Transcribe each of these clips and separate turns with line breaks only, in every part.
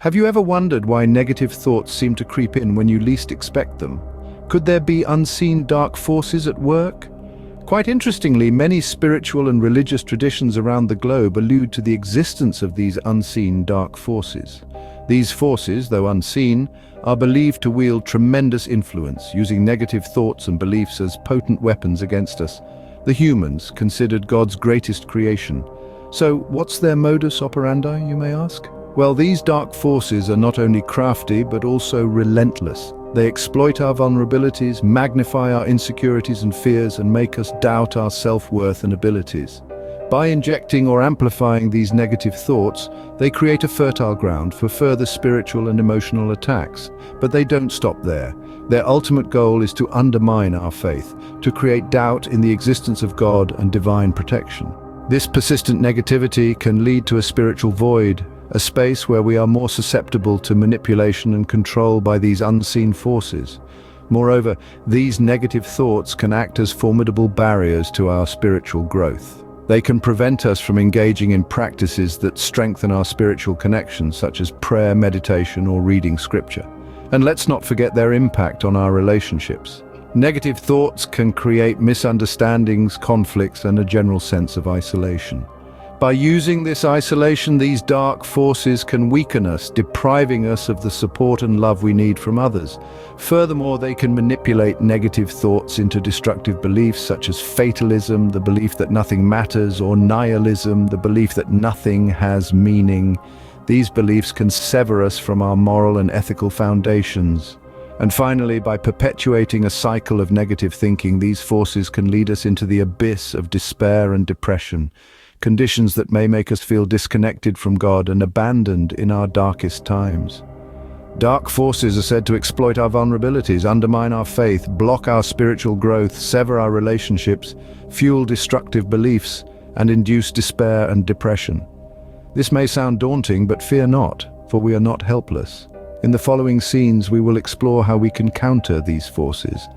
Have you ever wondered why negative thoughts seem to creep in when you least expect them? Could there be unseen dark forces at work? Quite interestingly, many spiritual and religious traditions around the globe allude to the existence of these unseen dark forces. These forces, though unseen, are believed to wield tremendous influence, using negative thoughts and beliefs as potent weapons against us. The humans, considered God's greatest creation. So, what's their modus operandi, you may ask? Well, these dark forces are not only crafty, but also relentless. They exploit our vulnerabilities, magnify our insecurities and fears, and make us doubt our self-worth and abilities. By injecting or amplifying these negative thoughts, they create a fertile ground for further spiritual and emotional attacks. But they don't stop there. Their ultimate goal is to undermine our faith, to create doubt in the existence of God and divine protection. This persistent negativity can lead to a spiritual void, a space where we are more susceptible to manipulation and control by these unseen forces. Moreover, these negative thoughts can act as formidable barriers to our spiritual growth. They can prevent us from engaging in practices that strengthen our spiritual connections, such as prayer, meditation, or reading scripture. And let's not forget their impact on our relationships. Negative thoughts can create misunderstandings, conflicts, and a general sense of isolation. By using this isolation, these dark forces can weaken us, depriving us of the support and love we need from others. Furthermore, they can manipulate negative thoughts into destructive beliefs such as fatalism, the belief that nothing matters, or nihilism, the belief that nothing has meaning. These beliefs can sever us from our moral and ethical foundations. And finally, by perpetuating a cycle of negative thinking, these forces can lead us into the abyss of despair and depression. Conditions that may make us feel disconnected from God and abandoned in our darkest times. Dark forces are said to exploit our vulnerabilities, undermine our faith, block our spiritual growth, sever our relationships, fuel destructive beliefs, and induce despair and depression. This may sound daunting, but fear not, for we are not helpless. In the following scenes, we will explore how we can counter these forces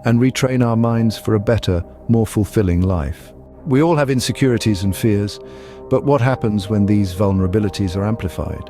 and retrain our minds for a better, more fulfilling life. We all have insecurities and fears, but what happens when these vulnerabilities are amplified?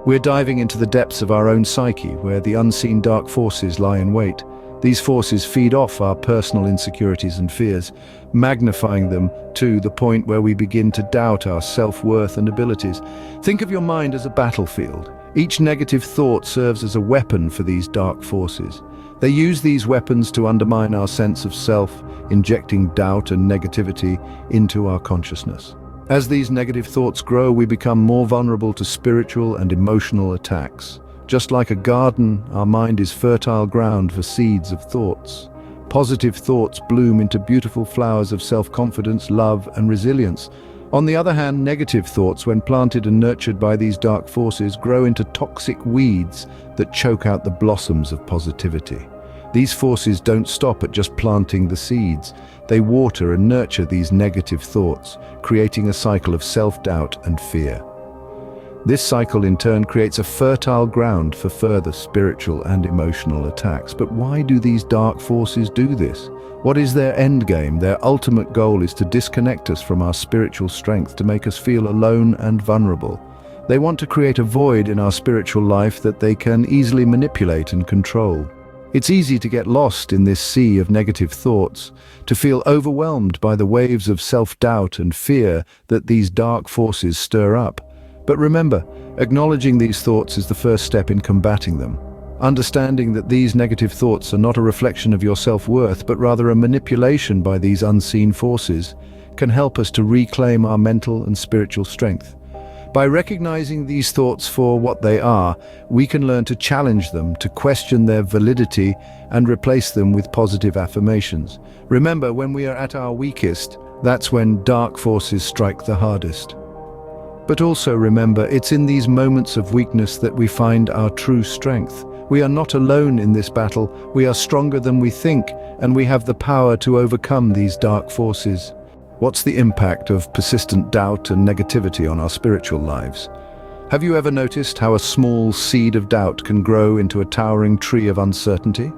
We're diving into the depths of our own psyche, where the unseen dark forces lie in wait. These forces feed off our personal insecurities and fears, magnifying them to the point where we begin to doubt our self-worth and abilities. Think of your mind as a battlefield. Each negative thought serves as a weapon for these dark forces. They use these weapons to undermine our sense of self, injecting doubt and negativity into our consciousness. As these negative thoughts grow, we become more vulnerable to spiritual and emotional attacks. Just like a garden, our mind is fertile ground for seeds of thoughts. Positive thoughts bloom into beautiful flowers of self-confidence, love, and resilience. On the other hand, negative thoughts, when planted and nurtured by these dark forces, grow into toxic weeds that choke out the blossoms of positivity. These forces don't stop at just planting the seeds. They water and nurture these negative thoughts, creating a cycle of self-doubt and fear. This cycle in turn creates a fertile ground for further spiritual and emotional attacks. But why do these dark forces do this? What is their end game? Their ultimate goal is to disconnect us from our spiritual strength, to make us feel alone and vulnerable. They want to create a void in our spiritual life that they can easily manipulate and control. It's easy to get lost in this sea of negative thoughts, to feel overwhelmed by the waves of self-doubt and fear that these dark forces stir up. But remember, acknowledging these thoughts is the first step in combating them. Understanding that these negative thoughts are not a reflection of your self-worth, but rather a manipulation by these unseen forces, can help us to reclaim our mental and spiritual strength. By recognizing these thoughts for what they are, we can learn to challenge them, to question their validity, and replace them with positive affirmations. Remember, when we are at our weakest, that's when dark forces strike the hardest. But also remember, it's in these moments of weakness that we find our true strength. We are not alone in this battle. We are stronger than we think, and we have the power to overcome these dark forces. What's the impact of persistent doubt and negativity on our spiritual lives? Have you ever noticed how a small seed of doubt can grow into a towering tree of uncertainty?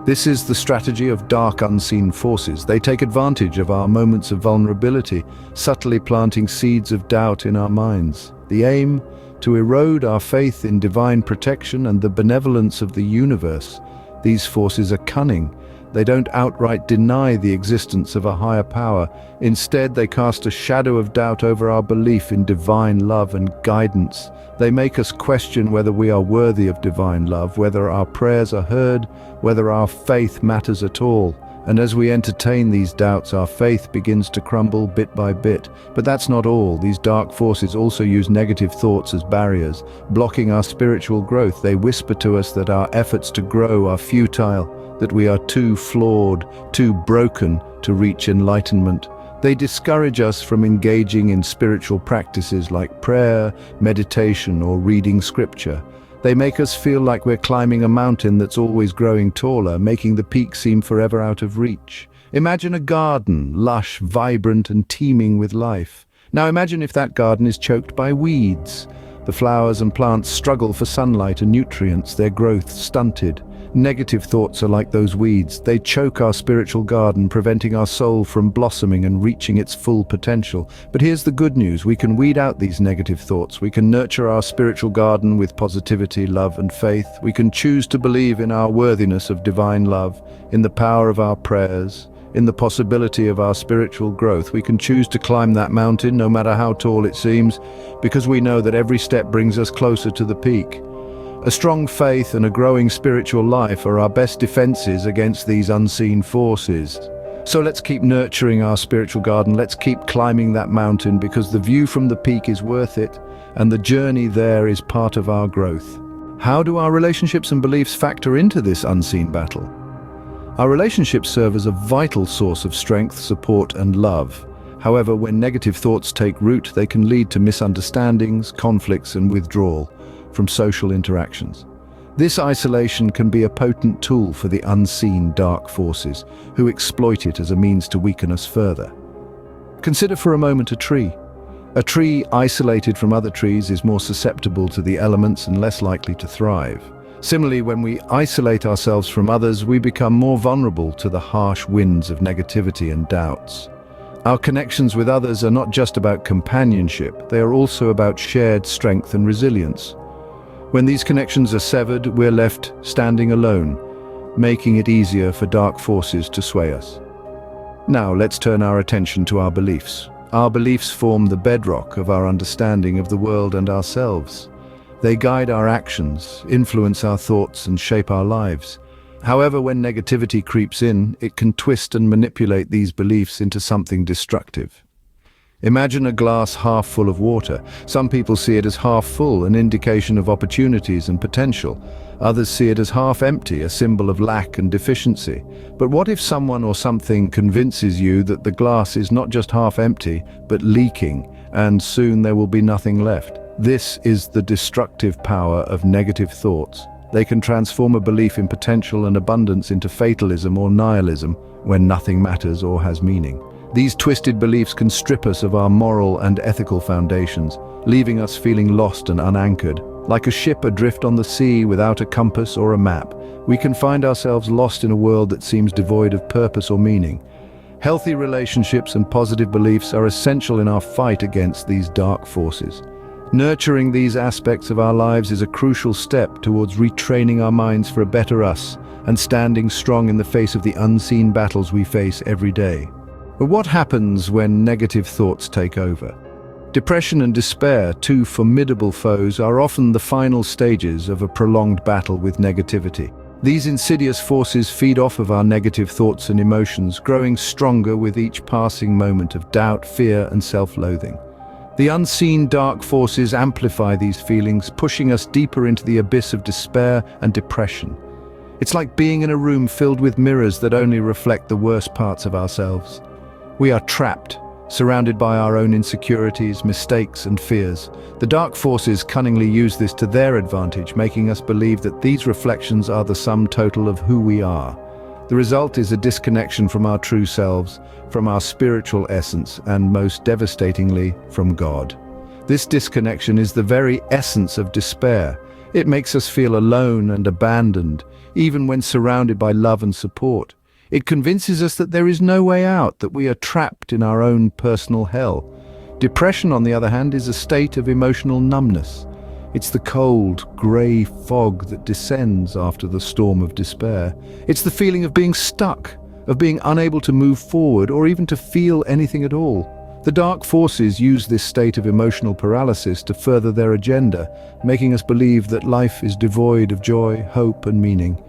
This is the strategy of dark unseen forces. They take advantage of our moments of vulnerability, subtly planting seeds of doubt in our minds. The aim? to erode our faith in divine protection and the benevolence of the universe. These forces are cunning. They don't outright deny the existence of a higher power. Instead, they cast a shadow of doubt over our belief in divine love and guidance. They make us question whether we are worthy of divine love, whether our prayers are heard, whether our faith matters at all. And as we entertain these doubts, our faith begins to crumble bit by bit. But that's not all. These dark forces also use negative thoughts as barriers, blocking our spiritual growth. They whisper to us that our efforts to grow are futile, that we are too flawed, too broken to reach enlightenment. They discourage us from engaging in spiritual practices like prayer, meditation, or reading scripture. They make us feel like we're climbing a mountain that's always growing taller, making the peak seem forever out of reach. Imagine a garden, lush, vibrant, and teeming with life. Now imagine if that garden is choked by weeds. The flowers and plants struggle for sunlight and nutrients, their growth stunted. Negative thoughts are like those weeds. They choke our spiritual garden, preventing our soul from blossoming and reaching its full potential. But here's the good news. We can weed out these negative thoughts. We can nurture our spiritual garden with positivity, love, and faith. We can choose to believe in our worthiness of divine love, in the power of our prayers, in the possibility of our spiritual growth. We can choose to climb that mountain, no matter how tall it seems, because we know that every step brings us closer to the peak. A strong faith and a growing spiritual life are our best defenses against these unseen forces. So let's keep nurturing our spiritual garden. Let's keep climbing that mountain, because the view from the peak is worth it, and the journey there is part of our growth. How do our relationships and beliefs factor into this unseen battle? Our relationships serve as a vital source of strength, support, and love. However, when negative thoughts take root, they can lead to misunderstandings, conflicts, and withdrawal from social interactions. This isolation can be a potent tool for the unseen dark forces, who exploit it as a means to weaken us further. Consider for a moment a tree. A tree isolated from other trees is more susceptible to the elements and less likely to thrive. Similarly, when we isolate ourselves from others, we become more vulnerable to the harsh winds of negativity and doubts. Our connections with others are not just about companionship, they are also about shared strength and resilience. When these connections are severed, we're left standing alone, making it easier for dark forces to sway us. Now let's turn our attention to our beliefs. Our beliefs form the bedrock of our understanding of the world and ourselves. They guide our actions, influence our thoughts, and shape our lives. However, when negativity creeps in, it can twist and manipulate these beliefs into something destructive. Imagine a glass half full of water. Some people see it as half full, an indication of opportunities and potential. Others see it as half empty, a symbol of lack and deficiency. But what if someone or something convinces you that the glass is not just half empty, but leaking, and soon there will be nothing left? This is the destructive power of negative thoughts. They can transform a belief in potential and abundance into fatalism or nihilism, when nothing matters or has meaning. These twisted beliefs can strip us of our moral and ethical foundations, leaving us feeling lost and unanchored. Like a ship adrift on the sea without a compass or a map, we can find ourselves lost in a world that seems devoid of purpose or meaning. Healthy relationships and positive beliefs are essential in our fight against these dark forces. Nurturing these aspects of our lives is a crucial step towards retraining our minds for a better us and standing strong in the face of the unseen battles we face every day. But what happens when negative thoughts take over? Depression and despair, two formidable foes, are often the final stages of a prolonged battle with negativity. These insidious forces feed off of our negative thoughts and emotions, growing stronger with each passing moment of doubt, fear, and self-loathing. The unseen dark forces amplify these feelings, pushing us deeper into the abyss of despair and depression. It's like being in a room filled with mirrors that only reflect the worst parts of ourselves. We are trapped, surrounded by our own insecurities, mistakes, and fears. The dark forces cunningly use this to their advantage, making us believe that these reflections are the sum total of who we are. The result is a disconnection from our true selves, from our spiritual essence, and most devastatingly, from God. This disconnection is the very essence of despair. It makes us feel alone and abandoned, even when surrounded by love and support. It convinces us that there is no way out, that we are trapped in our own personal hell. Depression, on the other hand, is a state of emotional numbness. It's the cold, grey fog that descends after the storm of despair. It's the feeling of being stuck, of being unable to move forward or even to feel anything at all. The dark forces use this state of emotional paralysis to further their agenda, making us believe that life is devoid of joy, hope, and meaning.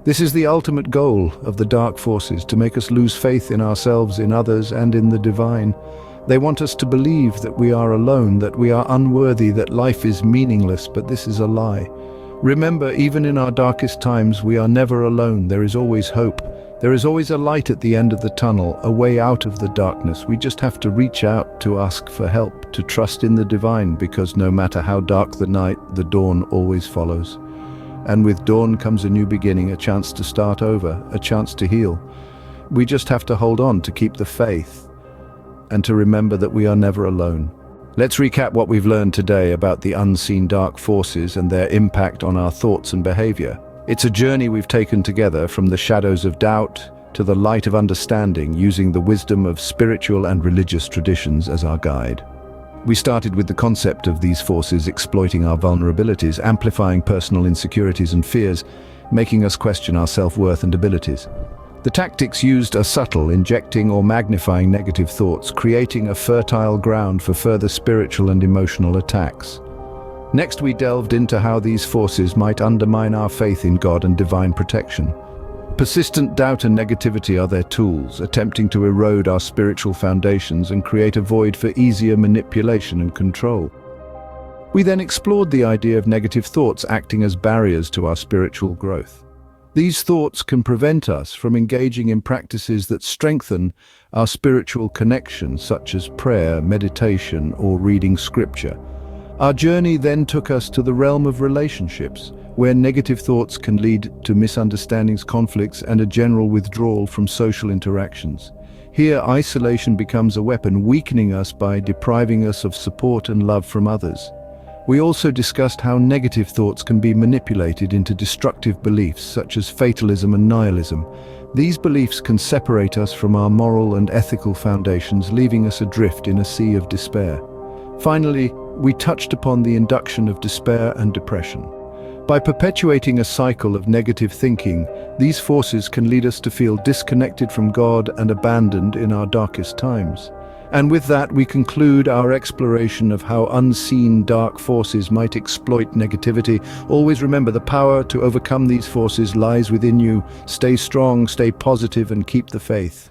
This is the ultimate goal of the dark forces, to make us lose faith in ourselves, in others, and in the divine. They want us to believe that we are alone, that we are unworthy, that life is meaningless, but this is a lie. Remember, even in our darkest times, we are never alone. There is always hope. There is always a light at the end of the tunnel, a way out of the darkness. We just have to reach out, to ask for help, to trust in the divine, because no matter how dark the night, the dawn always follows. And with dawn comes a new beginning, a chance to start over, a chance to heal. We just have to hold on, to keep the faith, and to remember that we are never alone. Let's recap what we've learned today about the unseen dark forces and their impact on our thoughts and behavior. It's a journey we've taken together, from the shadows of doubt to the light of understanding, using the wisdom of spiritual and religious traditions as our guide. We started with the concept of these forces exploiting our vulnerabilities, amplifying personal insecurities and fears, making us question our self-worth and abilities. The tactics used are subtle, injecting or magnifying negative thoughts, creating a fertile ground for further spiritual and emotional attacks. Next, we delved into how these forces might undermine our faith in God and divine protection. Persistent doubt and negativity are their tools, attempting to erode our spiritual foundations and create a void for easier manipulation and control. We then explored the idea of negative thoughts acting as barriers to our spiritual growth. These thoughts can prevent us from engaging in practices that strengthen our spiritual connection, such as prayer, meditation, or reading scripture. Our journey then took us to the realm of relationships, where negative thoughts can lead to misunderstandings, conflicts, and a general withdrawal from social interactions. Here, isolation becomes a weapon, weakening us by depriving us of support and love from others. We also discussed how negative thoughts can be manipulated into destructive beliefs, such as fatalism and nihilism. These beliefs can separate us from our moral and ethical foundations, leaving us adrift in a sea of despair. Finally, we touched upon the induction of despair and depression. By perpetuating a cycle of negative thinking, these forces can lead us to feel disconnected from God and abandoned in our darkest times. And with that, we conclude our exploration of how unseen dark forces might exploit negativity. Always remember, the power to overcome these forces lies within you. Stay strong, stay positive, and keep the faith.